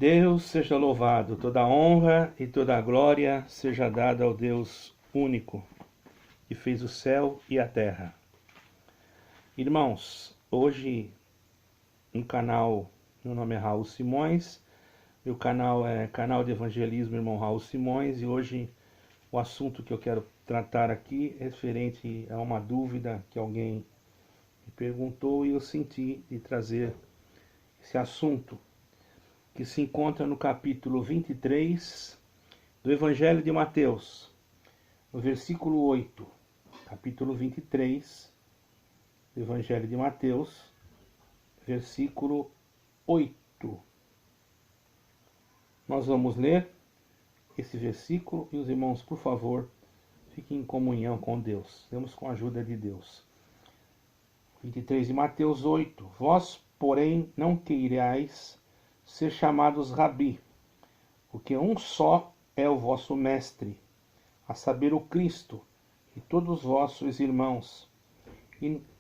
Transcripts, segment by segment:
Deus seja louvado, toda a honra e toda a glória seja dada ao Deus único, que fez o céu e a terra. Irmãos, hoje no canal, meu nome é Raul Simões, meu canal é Canal de Evangelismo Irmão Raul Simões, e hoje o assunto que eu quero tratar aqui é referente a uma dúvida que alguém me perguntou e eu senti de trazer esse assunto, que se encontra no capítulo 23 do Evangelho de Mateus, no versículo 8. Capítulo 23 do Evangelho de Mateus, versículo 8. Nós vamos ler esse versículo e os irmãos, por favor, fiquem em comunhão com Deus. Temos com a ajuda de Deus. 23 de Mateus 8. Vós, porém, não queirais ser chamados Rabi, porque um só é o vosso mestre, a saber, o Cristo, e todos vós sois irmãos.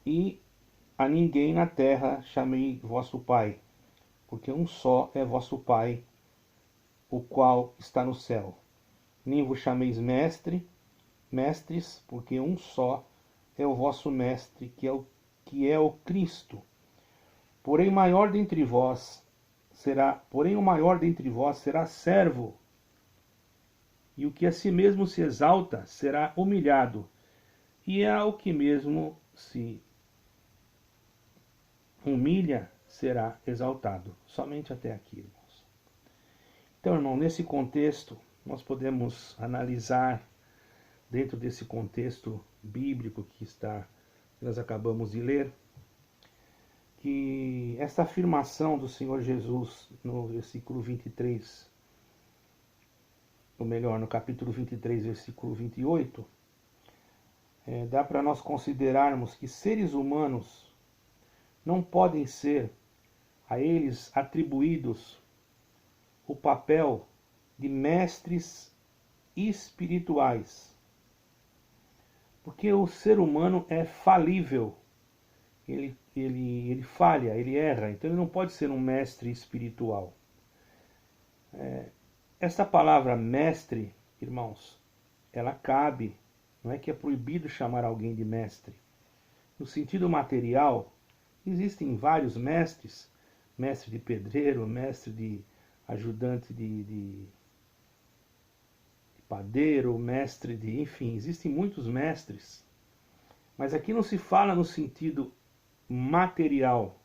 E a ninguém na terra chamei vosso Pai, porque um só é vosso Pai, o qual está no céu. Nem vos chameis mestres, porque um só é o vosso mestre, que é o Cristo. Porém o maior dentre vós será servo, e o que a si mesmo se exalta será humilhado, e ao que mesmo se humilha será exaltado. Somente até aqui, irmãos. Então, irmão, nesse contexto, nós podemos analisar, dentro desse contexto bíblico que nós acabamos de ler, que essa afirmação do Senhor Jesus no versículo 23, ou melhor, no capítulo 23, versículo 28, dá para nós considerarmos que seres humanos não podem ser a eles atribuídos o papel de mestres espirituais, porque o ser humano é falível, ele falha, ele erra, então ele não pode ser um mestre espiritual. Essa palavra mestre, irmãos, ela cabe, não é que é proibido chamar alguém de mestre. No sentido material, existem vários mestres, mestre de pedreiro, mestre de ajudante de padeiro, mestre de... enfim, existem muitos mestres. Mas aqui não se fala no sentido material.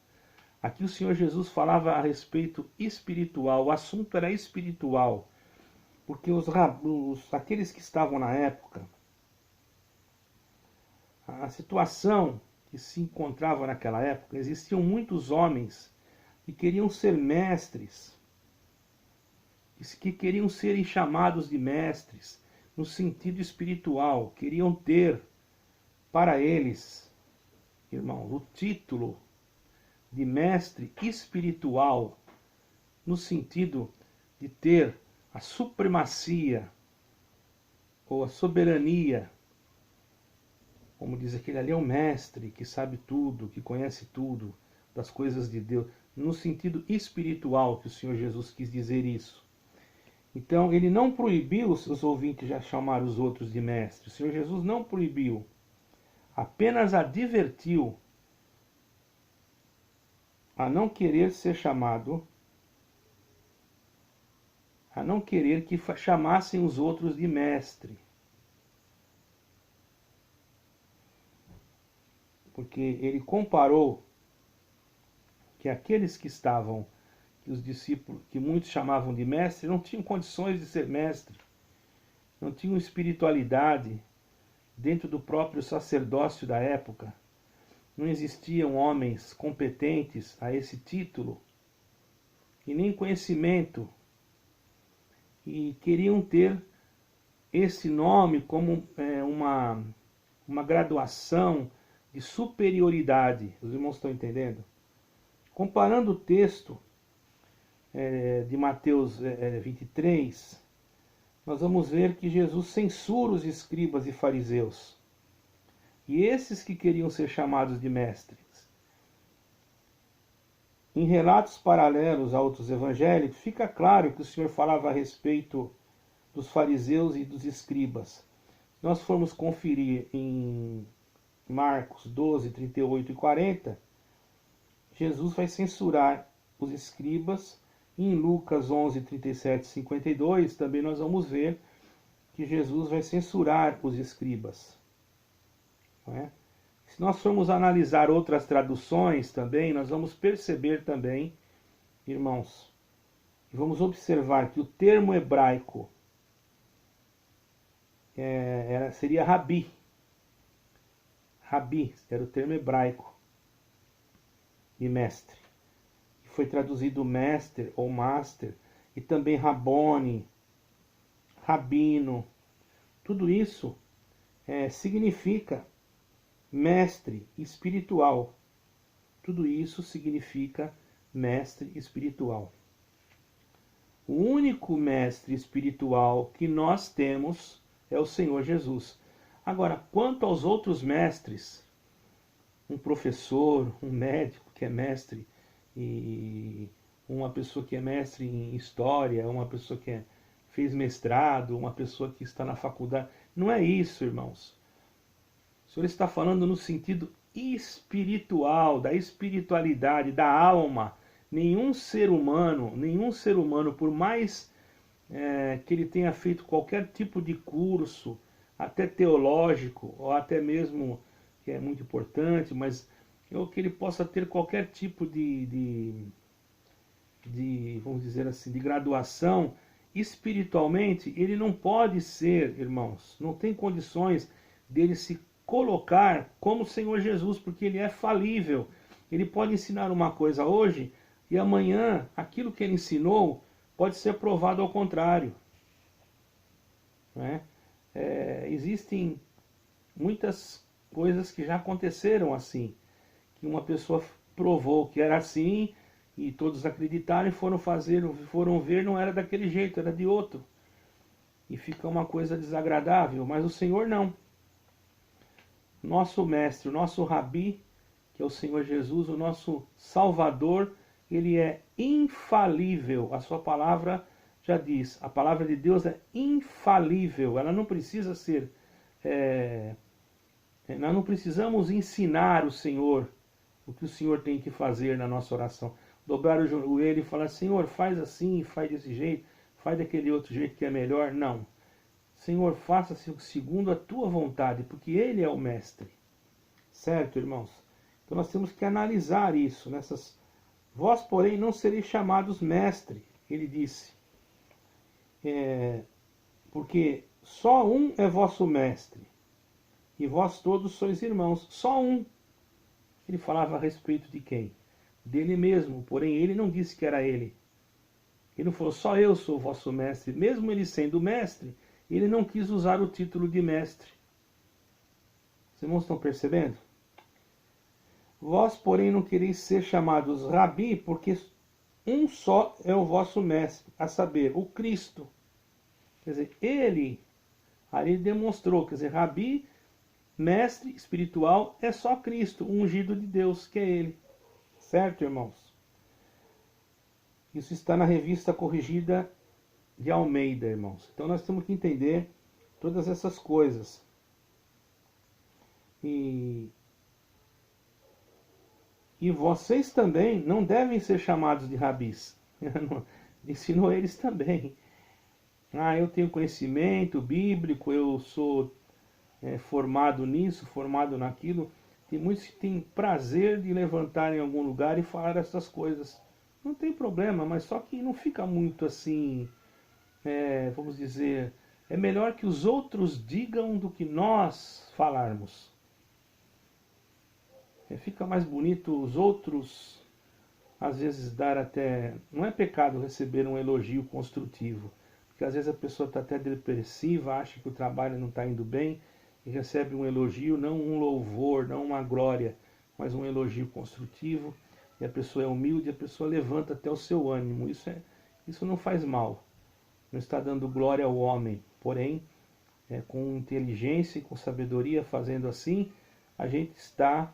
Aqui o Senhor Jesus falava a respeito espiritual, o assunto era espiritual, porque aqueles que estavam na época, a situação que se encontrava naquela época, existiam muitos homens que queriam ser mestres, que queriam serem chamados de mestres, no sentido espiritual, queriam ter para eles, irmãos, o título de mestre espiritual, no sentido de ter a supremacia ou a soberania, como diz aquele ali, é um mestre que sabe tudo, que conhece tudo das coisas de Deus, no sentido espiritual que o Senhor Jesus quis dizer isso. Então ele não proibiu os seus ouvintes já chamar os outros de mestres. O Senhor Jesus não proibiu, apenas advertiu a não querer ser chamado, a não querer que chamassem os outros de mestre. Porque ele comparou que aqueles que estavam, que os discípulos, que muitos chamavam de mestre, não tinham condições de ser mestre, não tinham espiritualidade dentro do próprio sacerdócio da época. Não existiam homens competentes a esse título, e nem conhecimento, e queriam ter esse nome como uma graduação de superioridade. Os irmãos estão entendendo? Comparando o texto de Mateus 23, nós vamos ver que Jesus censura os escribas e fariseus, e esses que queriam ser chamados de mestres. em relatos paralelos a outros evangélicos, fica claro que o Senhor falava a respeito dos fariseus e dos escribas. Se nós formos conferir em Marcos 12, 38 e 40, Jesus vai censurar os escribas. Em Lucas 11, 37 e 52, também nós vamos ver que Jesus vai censurar os escribas. Não é? Se nós formos analisar outras traduções também, nós vamos perceber também, irmãos, e vamos observar que o termo hebraico seria rabi. Rabi era o termo hebraico de mestre. Foi traduzido mestre ou master, e também rabone, rabino. Tudo isso significa mestre espiritual. Tudo isso significa mestre espiritual. O único mestre espiritual que nós temos é o Senhor Jesus. Agora, quanto aos outros mestres, um professor, um médico que é mestre, e uma pessoa que é mestre em história, uma pessoa que fez mestrado, uma pessoa que está na faculdade, não é isso, irmãos. O Senhor está falando no sentido espiritual, da espiritualidade, da alma. Nenhum ser humano, por mais que ele tenha feito qualquer tipo de curso, até teológico, ou até mesmo, que é muito importante, mas ou que ele possa ter qualquer tipo de, vamos dizer assim, de graduação, espiritualmente, ele não pode ser, irmãos, não tem condições dele se colocar como o Senhor Jesus, porque ele é falível. Ele pode ensinar uma coisa hoje e amanhã aquilo que ele ensinou pode ser provado ao contrário. Né? Existem muitas coisas que já aconteceram assim, que uma pessoa provou que era assim e todos acreditaram e foram ver, não era daquele jeito, era de outro. E fica uma coisa desagradável, mas o Senhor não. Nosso mestre, o nosso rabi, que é o Senhor Jesus, o nosso Salvador, ele é infalível. A sua palavra já diz, a palavra de Deus é infalível, ela não precisa ser... nós não precisamos ensinar o Senhor o que o Senhor tem que fazer na nossa oração. Dobrar o joelho e falar, Senhor, faz assim, faz desse jeito, faz daquele outro jeito que é melhor. Não. Senhor, faça-se segundo a tua vontade, porque Ele é o mestre. Certo, irmãos? Então nós temos que analisar isso. Vós, porém, não sereis chamados mestre, ele disse. Porque só um é vosso mestre, e vós todos sois irmãos. Só um. Ele falava a respeito de quem? Dele mesmo, porém ele não disse que era ele. Ele não falou, só eu sou o vosso mestre. Mesmo ele sendo mestre, ele não quis usar o título de mestre. Os irmãos estão percebendo? Vós, porém, não quereis ser chamados rabi, porque um só é o vosso mestre, a saber, o Cristo. Quer dizer, ele demonstrou, quer dizer, rabi, mestre espiritual, é só Cristo, o ungido de Deus, que é ele. Certo, irmãos? Isso está na revista corrigida de Almeida, irmãos. Então nós temos que entender todas essas coisas. E vocês também não devem ser chamados de rabis. Ensinou eles também. Eu tenho conhecimento bíblico, eu sou formado nisso, formado naquilo. Tem muitos que têm prazer de levantar em algum lugar e falar essas coisas. Não tem problema, mas só que não fica muito assim, vamos dizer, é melhor que os outros digam do que nós falarmos. Fica mais bonito os outros, às vezes, dar até... Não é pecado receber um elogio construtivo, porque às vezes a pessoa está até depressiva, acha que o trabalho não está indo bem, e recebe um elogio, não um louvor, não uma glória, mas um elogio construtivo, e a pessoa é humilde, a pessoa levanta até o seu ânimo. Isso não faz mal, não está dando glória ao homem, porém, com inteligência e com sabedoria, fazendo assim, a gente está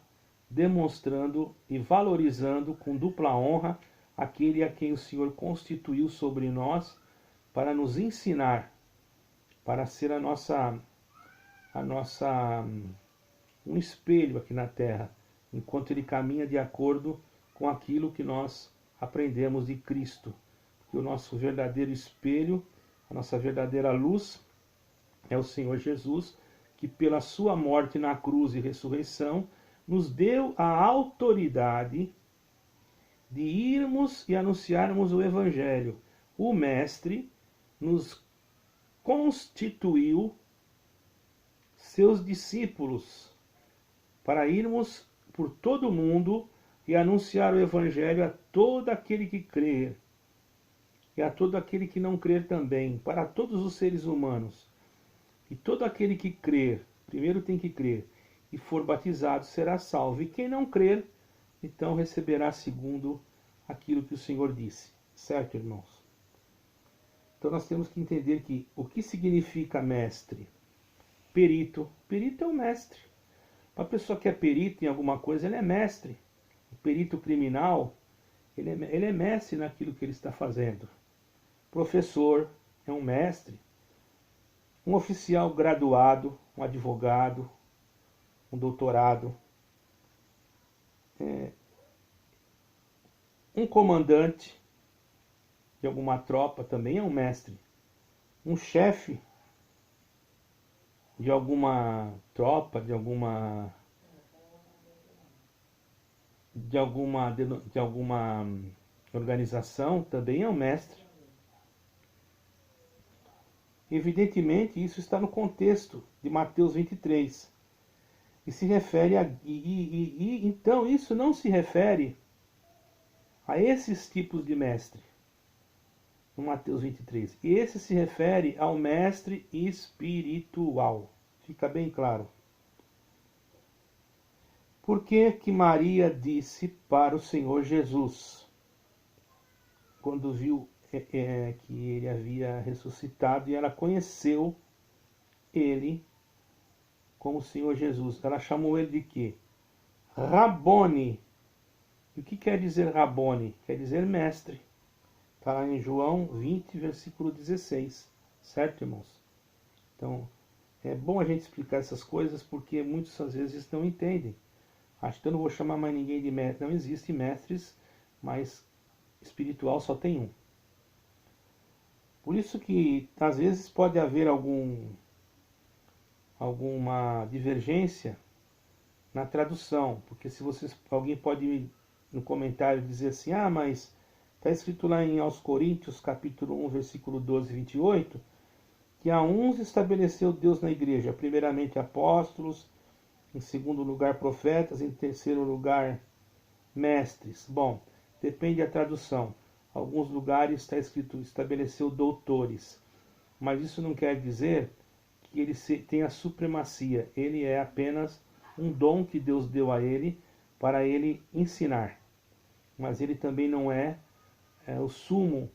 demonstrando e valorizando com dupla honra aquele a quem o Senhor constituiu sobre nós para nos ensinar, para ser a nossa um espelho aqui na terra, enquanto ele caminha de acordo com aquilo que nós aprendemos de Cristo. Porque o nosso verdadeiro espelho, a nossa verdadeira luz é o Senhor Jesus, que pela sua morte na cruz e ressurreição nos deu a autoridade de irmos e anunciarmos o Evangelho. O Mestre nos constituiu seus discípulos para irmos por todo o mundo e anunciar o Evangelho a todo aquele que crer e a todo aquele que não crer também, para todos os seres humanos. E todo aquele que crer, primeiro tem que crer, e for batizado será salvo. E quem não crer, então receberá segundo aquilo que o Senhor disse. Certo, irmãos? Então nós temos que entender que o que significa mestre? Perito. Perito é o mestre. Uma pessoa que é perito em alguma coisa, ele é mestre. O perito criminal, ele é mestre naquilo que ele está fazendo. Professor é um mestre. Um oficial graduado, um advogado, um doutorado. Um comandante de alguma tropa também é um mestre. Um chefe de alguma tropa, de alguma organização também é um mestre. Evidentemente, isso está no contexto de Mateus 23. E se refere então isso não se refere a esses tipos de mestre. No Mateus 23. E esse se refere ao mestre espiritual. Fica bem claro. Por que que Maria disse para o Senhor Jesus, quando viu que ele havia ressuscitado e ela conheceu ele como o Senhor Jesus? Ela chamou ele de quê? Rabone. E o que quer dizer Rabone? Quer dizer mestre. Está lá em João 20, versículo 16. Certo, irmãos? Então, é bom a gente explicar essas coisas porque muitos às vezes não entendem. Acho que eu não vou chamar mais ninguém de mestre. Não existe mestres, mas espiritual só tem um. Por isso que às vezes pode haver alguma divergência na tradução, porque se alguém pode no comentário dizer assim, mas está escrito lá em aos Coríntios, capítulo 1, versículo 12 e 28, que a uns estabeleceu Deus na igreja, primeiramente apóstolos, em segundo lugar profetas, em terceiro lugar mestres. Bom, depende da tradução. Alguns lugares está escrito estabeleceu doutores, mas isso não quer dizer que ele tenha supremacia. Ele é apenas um dom que Deus deu a ele para ele ensinar. Mas ele também não é o sumo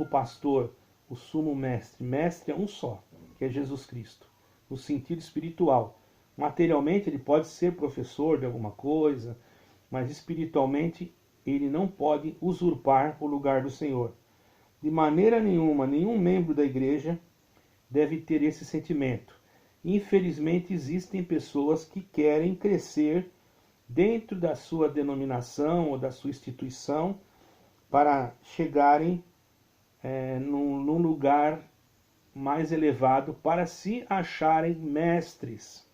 pastor, o sumo mestre. Mestre é um só, que é Jesus Cristo, no sentido espiritual. Materialmente ele pode ser professor de alguma coisa, mas espiritualmente ele não pode usurpar o lugar do Senhor. De maneira nenhuma, nenhum membro da igreja deve ter esse sentimento. Infelizmente existem pessoas que querem crescer dentro da sua denominação ou da sua instituição para chegarem num lugar mais elevado, para se acharem mestres.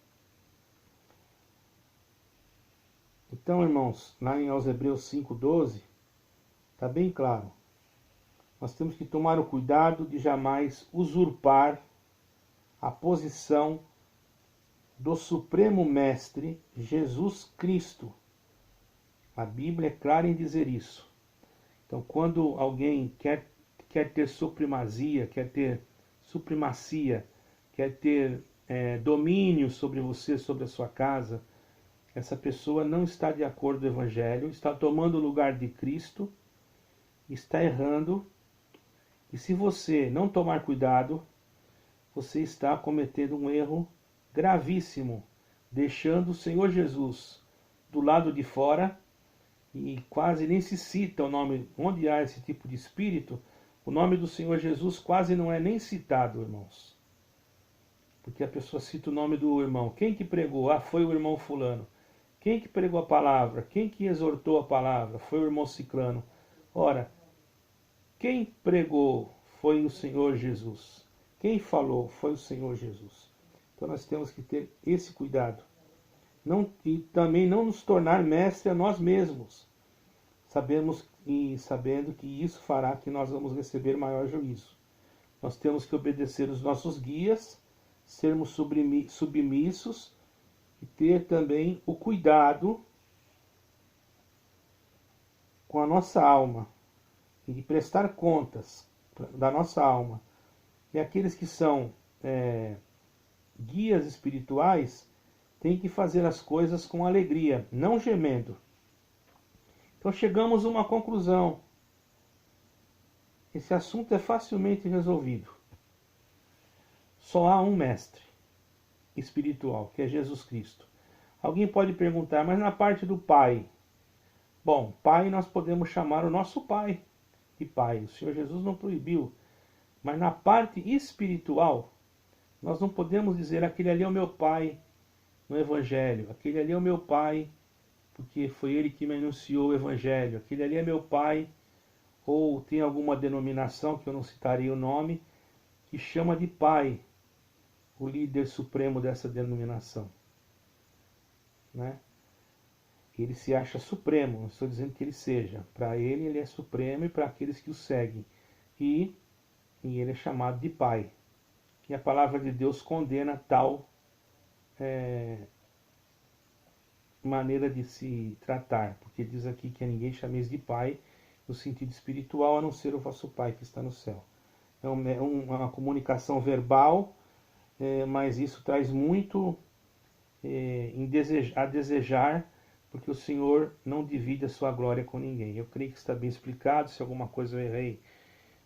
Então, irmãos, lá em Hebreus 5,12, está bem claro. Nós temos que tomar o cuidado de jamais usurpar a posição do Supremo Mestre, Jesus Cristo. A Bíblia é clara em dizer isso. Então, quando alguém quer ter supremacia, quer ter domínio sobre você, sobre a sua casa, essa pessoa não está de acordo com o Evangelho, está tomando o lugar de Cristo, está errando, e se você não tomar cuidado, você está cometendo um erro gravíssimo, deixando o Senhor Jesus do lado de fora e quase nem se cita o nome, onde há esse tipo de espírito, o nome do Senhor Jesus quase não é nem citado, irmãos. Porque a pessoa cita o nome do irmão. Quem que pregou? Ah, foi o irmão fulano. Quem que pregou a palavra? Quem que exortou a palavra? Foi o irmão ciclano. Ora, quem pregou foi o Senhor Jesus. Quem falou foi o Senhor Jesus. Então nós temos que ter esse cuidado. E também não nos tornar mestre a nós mesmos. Sabendo que isso fará que nós vamos receber maior juízo. Nós temos que obedecer os nossos guias, sermos submissos e ter também o cuidado com a nossa alma e de prestar contas da nossa alma. E aqueles que são guias espirituais têm que fazer as coisas com alegria, não gemendo. Então chegamos a uma conclusão. Esse assunto é facilmente resolvido. Só há um mestre espiritual, que é Jesus Cristo. Alguém pode perguntar, mas na parte do Pai? Bom, Pai nós podemos chamar o nosso Pai de Pai. O Senhor Jesus não proibiu. Mas na parte espiritual, nós não podemos dizer aquele ali é o meu Pai no Evangelho. Aquele ali é o meu Pai porque foi ele que me anunciou o Evangelho. Aquele ali é meu Pai. Ou tem alguma denominação, que eu não citarei o nome, que chama de Pai o líder supremo dessa denominação, né? Ele se acha supremo, não estou dizendo que ele seja. Para ele, ele é supremo e para aqueles que o seguem. E ele é chamado de Pai. E a palavra de Deus condena tal maneira de se tratar, porque diz aqui que a ninguém chameis de Pai no sentido espiritual, a não ser o vosso Pai que está no céu. É uma comunicação verbal, mas isso traz muito a desejar, porque o Senhor não divide a sua glória com ninguém. Eu creio que está bem explicado. Se alguma coisa eu errei,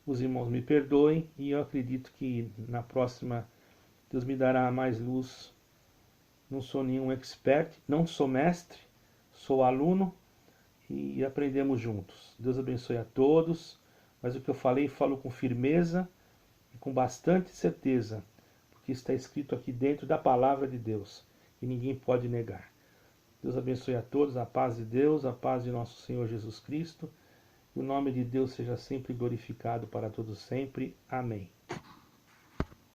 os irmãos me perdoem, e eu acredito que na próxima Deus me dará mais luz. Não sou nenhum expert, não sou mestre, sou aluno e aprendemos juntos. Deus abençoe a todos, mas o que eu falei, falo com firmeza e com bastante certeza, porque está escrito aqui dentro da palavra de Deus e ninguém pode negar. Deus abençoe a todos, a paz de Deus, a paz de nosso Senhor Jesus Cristo, e o nome de Deus seja sempre glorificado para todos sempre. Amém.